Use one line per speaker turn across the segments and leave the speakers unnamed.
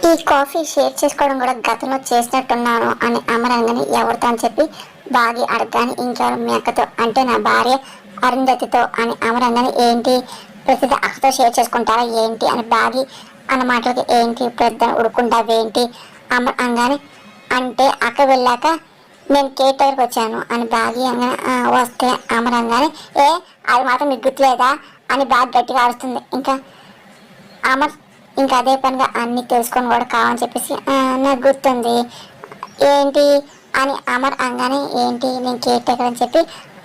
ఈ coffee share చేసుకోవడం కూడా గతంలో చేసినట్టున్నాను అని అమరంగని ఎవరితో అని చెప్పి బాగి అడగగానే ఇంకెవరు మీ అక్కతో అంటే నా భార్య అరుంధతితో అని అమరంగని ఏంటి ప్రతి అక్కతో షేర్ చేసుకుంటారా ఏంటి అని బాగి అన్న మాటలకి ఏంటి పెద్ద ఉడుకుంటావేంటి అమర్ అనగానే అంటే అక్క వెళ్ళాక నేను కేక్ దగ్గరకు వచ్చాను అని బాగి అనగానే వస్తే అమర్ అనగానే అది మాత్రం మీకు గుర్తులేదా అని బాగా గట్టిగా అరుస్తుంది. ఇంకా అమర్ ఇంకా అదే పనిగా అన్నీ తెలుసుకొని కూడా కావాలని చెప్పేసి నాకు గుర్తుంది ఏంటి అని అమర్ అనగానే ఏంటి నేను కేక్ టేకర్ అని చెప్పి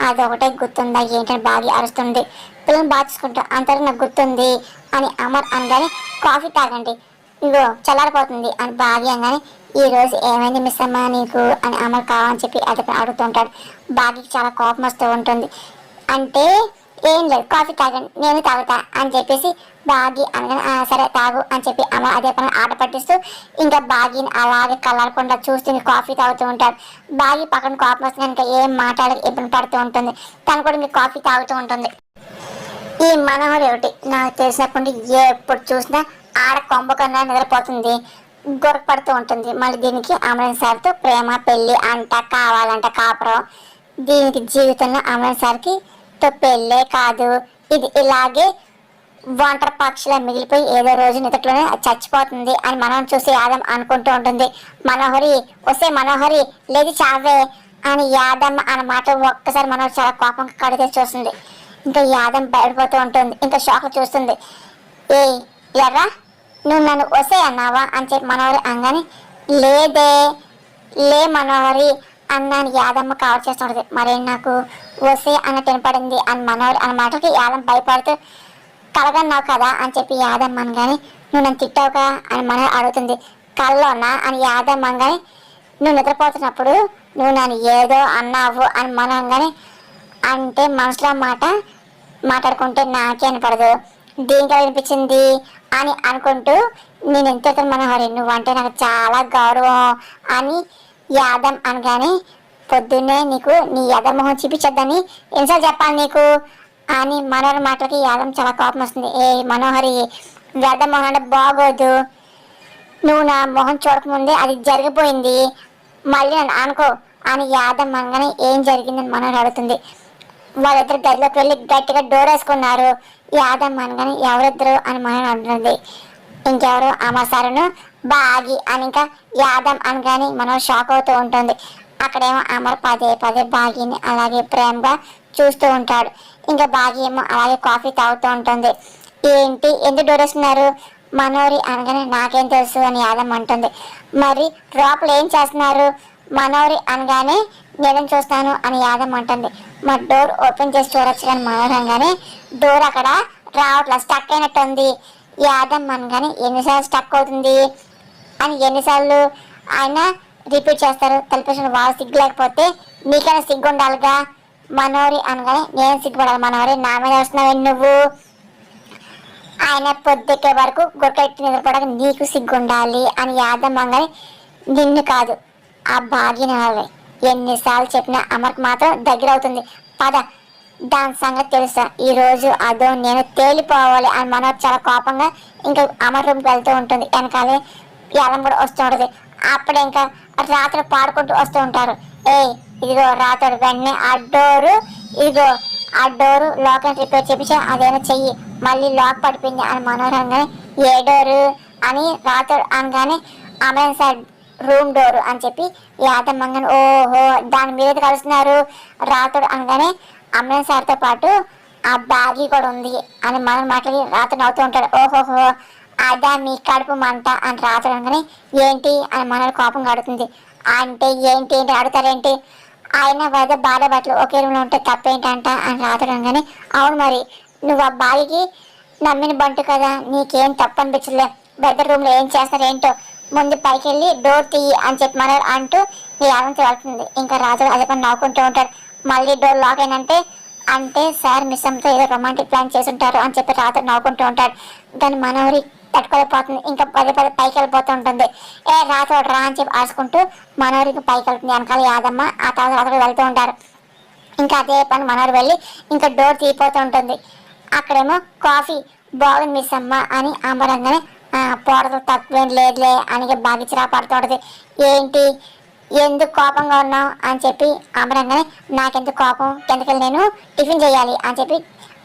అది ఒకటే గుర్తుందా ఏంటని బాగా అరుస్తుంది. పిల్లలు బాగా చూసుకుంటా అంతలో నాకు గుర్తుంది అని అమర్ అనగానే కాఫీ తాగండి ఇగో చల్లారిపోతుంది అని బాగా అనగానే ఈరోజు ఏమైంది మిస్ అమ్మా నీకు అని అమర్ కావాలని చెప్పి అది అడుగుతుంటాడు. బాగీకి చాలా కోపం వస్తూ ఉంటుంది. అంటే ఏం లేదు కాఫీ తాగండి నేను తాగుతా అని చెప్పేసి బాగి అనగానే సరే తాగు అని చెప్పి అమ్మ అదే పని ఆట పట్టిస్తూ ఇంకా బాగిని అలాగే కలరకుండా చూస్తూ కాఫీ తాగుతూ ఉంటాడు. బాగి పక్కన కోపం వస్తుంది ఇంకా ఏం మాట్లాడక ఇబ్బంది పడుతూ ఉంటుంది. తను కూడా ఇంకా కాఫీ తాగుతూ ఉంటుంది. ఈ మనోహర్ ఏమిటి నాకు తెలిసినప్పుడు ఎప్పుడు చూసినా ఆడ కొంబ కన్నా నిద్రపోతుంది గొరపడుతూ ఉంటుంది. మళ్ళీ దీనికి అమరన్ సార్తో ప్రేమ పెళ్ళి అంట కావాలంట కాపురం దీనికి జీవితంలో అమరన్ సార్కి పెళ్ళే కాదు ఇది ఇలాగే ఒంటరి పక్షిలా మిగిలిపోయి ఏదో రోజు నితట్లోనే చచ్చిపోతుంది అని మనం చూసి యాదమ్మ అనుకుంటూ ఉంటుంది. మనోహరి వస్తే మనోహరి లేదు చావే అని యాదమ్మ అన్న మాట ఒక్కసారి మనోహరి చాలా కోపంగా కడితే చూస్తుంది. ఇంకా యాదమ్మ బయటపోతూ ఉంటుంది. ఇంకా షాక్ చూస్తుంది. ఎర్రా నువ్వు నన్ను వస్తే అన్నావా అని చెప్పి మనోహరి అనగానే లేదే లే మనోహరి అన్నాను యాదమ్మ కవర్ చేస్తుంటది. మరి నాకు వసే అన్నట్టు వినపడింది అని మనోహరి అన్న మాటకి యాదమ్మ భయపడుతూ కలగన్నావు కదా అని చెప్పి యాదమ్మ అనగానే నువ్వు నన్ను తిట్టావుగా అని మనోహరి అడుగుతుంది. కల్లోనా అని యాదమ్మ అనగానే నువ్వు నిద్రపోతున్నప్పుడు నువ్వు నన్ను ఏదో అన్నావు అని మనం అనగానే అంటే మనసులో మాట మాట్లాడుకుంటే నాకే వినపడదు దీనికి వినిపించింది అని అనుకుంటూ నేను ఎంత మనోహరి నువ్వంటే నాకు చాలా గౌరవం అని యాదమ్మ అనగానే పొద్దున్నే నీకు నీ యదమోహం చూపించద్దని ఎన్నిసార్లు చెప్పాలి నీకు అని మనోహరి మాటలకి యాదమ్మ చాలా కోపం వస్తుంది. మనోహరి యదమోహం అంటే బాగోదు నువ్వు నా మొహం చూడకముందే అది జరిగిపోయింది మళ్ళీ నన్ను అనుకో అని యాదమ్మ అనగానే ఏం జరిగిందని మనోహరి అడుగుతుంది. వాళ్ళిద్దరు గదిలోకి వెళ్ళి గట్టిగా డోర్ వేసుకున్నారు. యాదమ్మ అనగానే ఎవరిద్దరు అని మనోహరి అంటుంది. ఇంకెవరు అమసారును బాగి అని ఇంకా యాదమ్మ అనగానే మనం షాక్ అవుతూ ఉంటుంది. అక్కడేమో అమర్ పదే పదే బాగిని అలాగే ప్రేమగా చూస్తూ ఉంటాడు. ఇంకా బాగి ఏమో అలాగే కాఫీ తాగుతూ ఉంటుంది. ఏంటి ఎందుకు డోరేస్తున్నారు మనోహరి అనగానే నాకేం తెలుసు అని యాదమ్మ అంటుంది. మరి లోపల ఏం చేస్తున్నారు మనోహరి అనగానే నేను చూస్తాను అని యాదమ్మ అంటుంది. మా డోర్ ఓపెన్ చేసి చూడొచ్చు కానీ మనోహరి అనగానే డోర్ అక్కడ రావట్లేదు స్టక్ అయినట్టు ఉంది. యాదమ్మ అనగానే ఎన్నిసార్లు స్టక్ అవుతుంది అని ఎన్నిసార్లు ఆయన రిపీట్ చేస్తారు తలపేసిన వాళ్ళు సిగ్గు లేకపోతే మీకైనా సిగ్గు ఉండాలిగా మనోహరి అనగానే నేను సిగ్గుపడాలి మనోహరి నా మీద వస్తున్నావు నువ్వు ఆయన పొద్దుకే వరకు గొట్టెట్టి నిద్రపడక నీకు సిగ్గు ఉండాలి అని యాదమ్మ అనగానే నిన్ను కాదు ఆ భాగ్యని ఎన్నిసార్లు చెప్పినా అమర్కి మాత్రం దగ్గర అవుతుంది పద దాని సంగతి తెలుసా ఈరోజు అదో నేను తేలిపోవాలి అని మనోహర్ చాలా కోపంగా ఇంకా అమర్ రూమ్కి వెళ్తూ ఉంటుంది. వెనకాలే యాదమ్మ కూడా వస్తూ ఉంటుంది. అప్పుడే ఇంకా రాత్రి పాడుకుంటూ వస్తూ ఉంటారు. ఇదిగో రాత్రి వెంటనే ఆ డోరు లోకల్ రిపేర్ చేపించి అదేమో చెయ్యి మళ్ళీ లాక్ పడిపోయింది అని మనోహర్ అనగానే ఏ డోరు అని రాత్రి అనగానే అమరన్ సార్ రూమ్ డోరు అని చెప్పి యాదమ్మ అనగానే ఓహో దాని మీద కలుస్తున్నారు రాత్రి అనగానే అమరన్ సార్తో పాటు ఆ బాగి కూడా ఉంది అని మనం మాట్లాడి రాత్రి నవ్వుతూ ఉంటాడు. ఓహోహో అదా మీ కడుపు మంట అని రాత్రి అనగానే ఏంటి అని మనోహరి కోపంగా అడుగుతుంది. అంటే ఏంటి ఏంటి అడుగుతారేంటి ఆయన వద్ద భార్య బట్టలు ఒకే రూమ్లో ఉంటే తప్పేంటంట అని రాత్రి అనగానే అవును మరి నువ్వు ఆ బాగికి నమ్మిన బంటు కదా నీకేం తప్పు అనిపించలే బెడ్ రూమ్లో ఏం చేస్తారేంటో ముందు పైకి వెళ్ళి డోర్ తీయి అని చెప్పి మనోహరి అంటూ యాదంతో వెళ్తుంది. ఇంకా రాత్రి అదే పని నవ్వుకుంటూ ఉంటాడు. మళ్ళీ డోర్ లాక్ అయినంటే అంటే సార్ మిస్ అమ్మతో ఏదో రొమాంటిక్ ప్లాన్ చేసి ఉంటారు అని చెప్పి రాత్రి నవ్వుకుంటూ ఉంటాడు. దాన్ని మనోహరి తట్టుకోలేకపోతుంది. ఇంకా పదే పదే పైకి వెళ్ళిపోతూ ఉంటుంది. రాత్రి రా అని చెప్పి ఆడుకుంటూ మనోహరికి పైకి వెళ్తుంది. వెనకాల యాదమ్మ ఆ తర్వాత రాత్రి వెళ్తూ ఉంటారు. ఇంకా అదే పని మనోహరి వెళ్ళి ఇంకా డోర్ తీయిపోతూ ఉంటుంది. అక్కడేమో కాఫీ బాగుంది మిస్ అమ్మ అని అమరంగానే పోడదు తక్కువేం లేదులే అని బాగా చిరా పడుతుంటది. ఏంటి ఎందుకు కోపంగా ఉన్నావు అని చెప్పి అమరంగానే నాకెందుకు కోపం, కిందకెళ్ళి నేను టిఫిన్ చేయాలి అని చెప్పి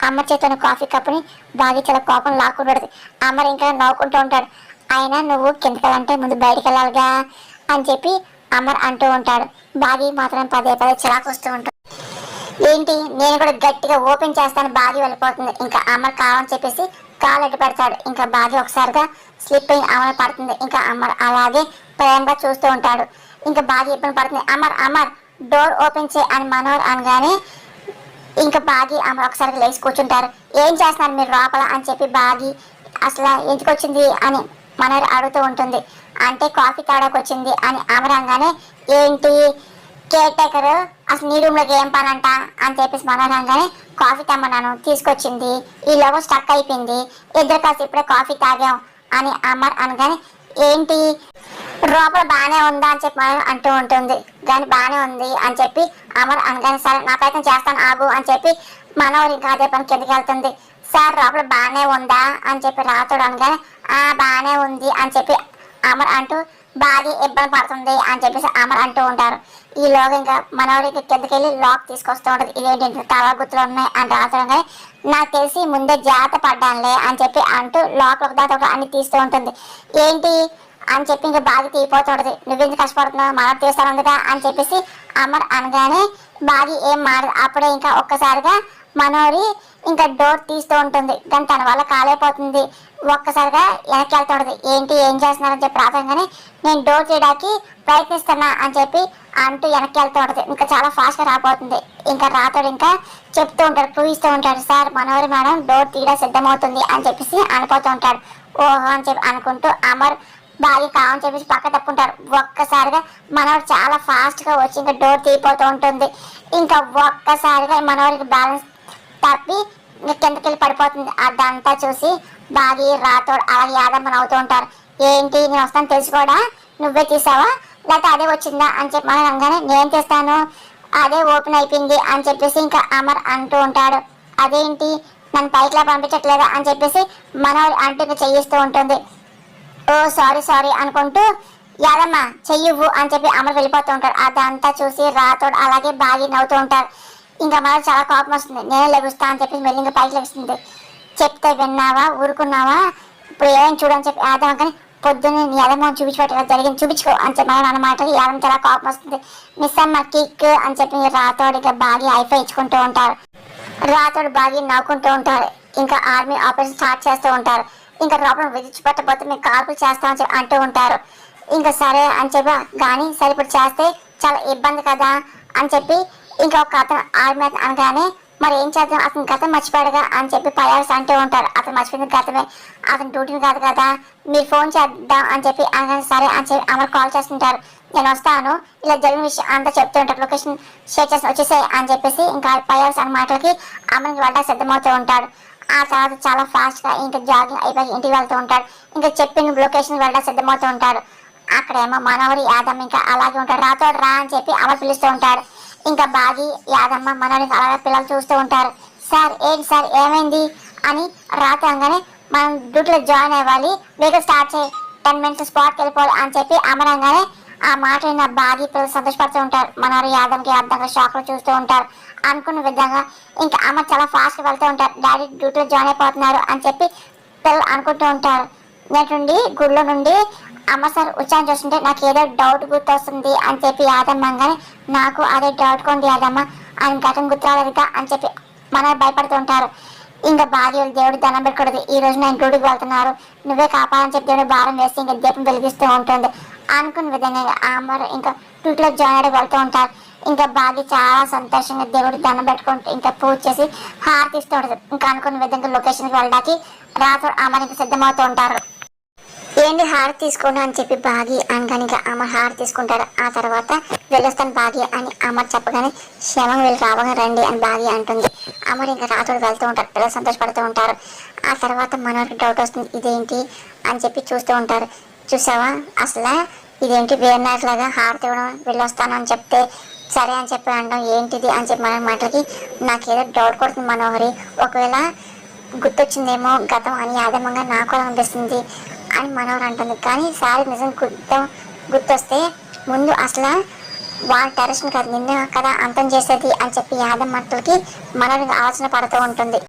అమర్ చేతున్న కాఫీ కప్పుని బాగా చాలా కోపం లాక్కుంటాడు. అమర్ ఇంకా నవ్వుకుంటూ ఉంటాడు. అయినా నువ్వు కిందకెళ్ళాలంటే ముందు బయటికి వెళ్ళాలిగా అని చెప్పి అమర్ అంటూ ఉంటాడు. బాగి మాత్రం పదే పదే చిరాకు వస్తూ ఉంటాడు. ఏంటి నేను కూడా గట్టిగా ఓపెన్ చేస్తాను, బాగి వెళ్ళిపోతుంది. ఇంకా అమర్ కావాలని చెప్పేసి కాలు అడ్డు పెడతాడు. ఇంకా బాగి ఒకసారిగా స్లిప్ అయి అమర్ పడుతుంది. ఇంకా అమర్ అలాగే ప్రేమగా చూస్తూ ఉంటాడు. ఇంకా బాగా ఇబ్బంది పడుతుంది. అమర్ అమర్ డోర్ ఓపెన్ చేయి అని మనోహర్ అనగానే ఇంకా బాగి అమర్ ఒకసారి లేచి కూర్చుంటారు. ఏం చేస్తున్నారు మీరు లోపల అని చెప్పి బాగి అసలు ఎందుకు వచ్చింది అని మనోహర్ అడుగుతూ ఉంటుంది. అంటే కాఫీ తాడానికి వచ్చింది అని అమర్ అనగానే ఏంటి కేర్ టేకర్ అసలు నీ రూమ్ లోకి ఏం పనంట అని చెప్పేసి మనోహర్ అనగానే కాఫీ తెమ్మన్నాను తీసుకొచ్చింది, ఈ లోగో స్టక్ అయిపోయింది, ఇద్దరు కాసి ఇప్పుడే కాఫీ తాగాం అని అమర్ అనగానే ఏంటి లోపల బాగానే ఉందా అని చెప్పి మనోహర్ అంటూ ఉంటుంది. కానీ బాగానే ఉంది అని చెప్పి అమర్ అనగానే సరే నా ప్రయత్నం చేస్తాను ఆగు అని చెప్పి మనోహర్ ఇంకా అదే పని కిందకి వెళ్తుంది. సార్ లోపల బాగానే ఉందా అని చెప్పి రాతోడు అనగానే బాగానే ఉంది అని చెప్పి అమర్ అంటూ బాగా ఇబ్బంది పడుతుంది అని చెప్పేసి అమర్ అంటూ ఉంటారు. ఈలోగా ఇంకా మనోడికి కిందకెళ్ళి లాక్ తీసుకొస్తూ ఉంటుంది. ఇదేంటి తల గుర్తులు ఉన్నాయి అని రాత్రంగా నాకు తెలిసి ముందే జాగ్రత్త పడ్డానులే అని చెప్పి అంటూ లాక్ ఒక దాకా అన్ని తీస్తూ ఉంటుంది. ఏంటి అని చెప్పి ఇంకా బాగా తీయిపోతుంటది. నువ్వెందుకు కష్టపడుతున్నావు మనం తీస్తానుందిగా అని చెప్పేసి అమర్ అనగానే బాగా ఏం మారదు. అప్పుడే ఇంకా ఒక్కసారిగా మనోడి ఇంకా డోర్ తీస్తూ ఉంటుంది. కానీ తన వల్ల కాలేకపోతుంది. ఒక్కసారిగా వెనక్కి వెళ్తుంటది. ఏంటి ఏం చేస్తున్నారని చెప్పి రాతంగానే నేను డోర్ తీయడానికి ప్రయత్నిస్తున్నా అని చెప్పి అంటూ వెనక్కి వెళ్తూ ఉంటుంది. ఇంకా చాలా ఫాస్ట్గా రాబోతుంది. ఇంకా రాతోడు ఇంకా చెప్తూ ఉంటాడు, చూపిస్తూ ఉంటాడు. సార్ మనోహరి మేడం డోర్ తీయడం సిద్ధమవుతుంది అని చెప్పేసి అనుకోతూ ఉంటాడు. ఓహో అని చెప్పి అనుకుంటూ అమర్ బాగా కావని చెప్పేసి పక్క తప్పుకుంటారు. ఒక్కసారిగా మనోడు చాలా ఫాస్ట్గా వచ్చి ఇంకా డోర్ తీయిపోతూ ఉంటుంది. ఇంకా ఒక్కసారిగా మనోడికి బ్యాలెన్స్ తప్పి కిందకెళ్ళి పడిపోతుంది. అదంతా చూసి బాగి రాతోడు అలాగే యాదమ్మని అవుతూ ఉంటారు. ఏంటి నేను వస్తాను తెలిసి కూడా నువ్వే తీసావా లేకపోతే అదే వచ్చిందా అని చెప్పి మనం అనగానే నేను తీస్తాను అదే ఓపెన్ అయిపోయింది అని చెప్పేసి ఇంకా అమర్ అంటూ ఉంటాడు. అదేంటి నన్ను పైకిలా పంపించట్లేదా అని చెప్పేసి మనోడు అంటూ ఇంకా చెయ్యిస్తూ ఉంటుంది. ఓ సారీ సారీ అనుకుంటూ యాదమ్మ చెయ్యవు అని చెప్పి అమర్ వెళ్ళిపోతూ ఉంటాడు. అదంతా చూసి రాతోడు అలాగే బాగి నవ్వుతూ ఉంటారు. ఇంకా మనకు చాలా కోపం వస్తుంది. నేనే లెగుస్తా అని చెప్పి మెల్లిగా పైకి లెగుస్తుంది. చెప్తే విన్నావా ఊరుకున్నావా ఇప్పుడు ఏం చూడని చెప్పి యాదమ్మ కానీ పొద్దున్నే నీ యాదమ్మ చూపించుకోవటం జరిగింది చూపించుకో అని చెప్పి మనం అన్నమాట. యాదమ్మ చాలా కోపం వస్తుంది. మిస్ అమ్మ కిక్ అని చెప్పి రాతోడిగా బాగా ఐఫై ఇచ్చుకుంటూ ఉంటారు. రాతోడు బాగా నవ్వుకుంటూ ఉంటారు. ఇంకా ఆర్మీ ఆపరేషన్ స్టార్ట్ చేస్తూ ఉంటారు. ఇంకా లోపల విడిచిపెట్టబోతే మేము కాల్పులు చేస్తామని చెప్పి అంటూ ఉంటారు. ఇంకా సరే అని చెప్పి కానీ సరే ఇప్పుడు చేస్తే చాలా ఇబ్బంది కదా అని చెప్పి ఇంకా ఒక అతను ఆర్మీ అనగానే మరి ఏం చేద్దాం అతని గతం మర్చిపోయాడుగా అని చెప్పి పయాల్సి అంటూ ఉంటారు. అతను మర్చిపోయింది గతమే అతని డ్యూటీని కాదు కదా మీరు ఫోన్ చేద్దాం అని చెప్పి అనగానే సరే అని చెప్పి అమర్ కాల్ చేస్తుంటారు. నేను వస్తాను ఇలా జరిగిన విషయం అంతా చెప్తూ ఉంటారు. లొకేషన్ షేర్ చేసి వచ్చేసాయి అని చెప్పేసి ఇంకా పయాల్సి అన్న మాటలకి అమర్కి వెళ్ళడానికి సిద్ధమవుతూ ఉంటాడు. ఆ తర్వాత చాలా ఫాస్ట్గా ఇంకా జాగింగ్ అయిపోయి ఇంటికి వెళ్తూ ఉంటాడు. ఇంకా చెప్పిన లొకేషన్ వెళ్ళడానికి సిద్ధమవుతూ ఉంటాడు. అక్కడేమో మనోహరి యాదమ్మ ఇంకా అలాగే ఉంటాడు. రాతోడు రా అని చెప్పి అమర్ పిలుస్తూ ఉంటాడు. ఇంకా బాగి యాదమ్మ మనోహరి అలాగే పిల్లలు చూస్తూ ఉంటారు. సార్ ఏంటి సార్ ఏమైంది అని రాతంగానే మనం డ్యూటీలో జాయిన్ అవ్వాలి వెహికల్ స్టార్ట్ చేయి 10 minutes స్పాట్కి వెళ్ళిపోవాలి అని చెప్పి అమరంగానే ఆ మాట విన్న బాగి పిల్లలు సంతోషపడుతూ ఉంటారు. మనోహరి యాదమ్కి అర్థంగా షాక్లో చూస్తూ ఉంటారు. అనుకున్న విధంగా ఇంకా అమ్మ చాలా ఫాస్ట్గా వెళ్తూ ఉంటారు. డాడీ డ్యూటీలో జాయిన్ అయిపోతున్నారు అని చెప్పి పిల్లలు అనుకుంటూ ఉంటారు. నేటి గుడిలో నుండి అమ్మ సార్ ఉచ్చారణ చేస్తుంటే నాకు ఏదో డౌట్ గుర్తొస్తుంది అని చెప్పి యాదమ్మ అనగానే నాకు అదే డౌట్ కొంది యాదమ్మ అని ఘటన గుర్తురాలేదుగా అని చెప్పి మన భయపడుతూ ఉంటారు. ఇంకా భార్యలు దేవుడు దండం పెట్టకూడదు ఈ రోజు నేను డ్యూటీకి వెళ్తున్నారు నువ్వే కాపాలని చెప్పి దేవుడు భారం వేసి ఇంకా దీపం వెలిగిస్తూ ఉంటుంది. అనుకున్న విధంగా అమ్మరు ఇంకా డ్యూటీలో జాయిన్ అయ్యి వెళ్తూ ఉంటారు. ఇంకా బాగా చాలా సంతోషంగా దేవుడు దండం పెట్టుకుంటూ ఇంకా పూజ చేసి హారతిస్తూ ఉంటుంది. ఇంకా అనుకున్న విధంగా లొకేషన్కి వెళ్ళడానికి రాత్రి అమ్మనికి సిద్ధమవుతూ ఉంటారు. ఏంటి హారతి తీసుకోండి అని చెప్పి బాగి అనగానే అమర్ హారతి తీసుకుంటాడు. ఆ తర్వాత వెళ్ళొస్తాను బాగి అని అమర్ చెప్పగానే క్షేమంగా వెళ్ళి రావగా రండి అని బాగి అంటుంది. అమర్ ఇంకా రాత్రులు వెళ్తూ ఉంటారు. పిల్లలు సంతోషపడుతూ ఉంటారు. ఆ తర్వాత మనోరికి డౌట్ వస్తుంది ఇదేంటి అని చెప్పి చూస్తూ ఉంటారు. చూసావా అసలు ఇదేంటి వేరునాట్లాగా హారతి ఇవ్వడం వెళ్ళొస్తాను అని చెప్తే సరే అని చెప్పి అనడం ఏంటిది అని చెప్పి మన మాటలకి నాకేదో డౌట్ కొడుతుంది మనోహరి ఒకవేళ గుర్తొచ్చిందేమో గతం అని యాదమ్మంగా నాకు అనిపిస్తుంది అని మనోహర్ అంటుంది. కానీ శారీ నిజం గుర్తొస్తే ముందు అసలు వాళ్ళ టెర్రస్ని కదా నిన్న కదా అంతం చేసేది అని చెప్పి యాదవ్ మాటలకి మనోహర్ ఆలోచన పడుతూ ఉంటుంది.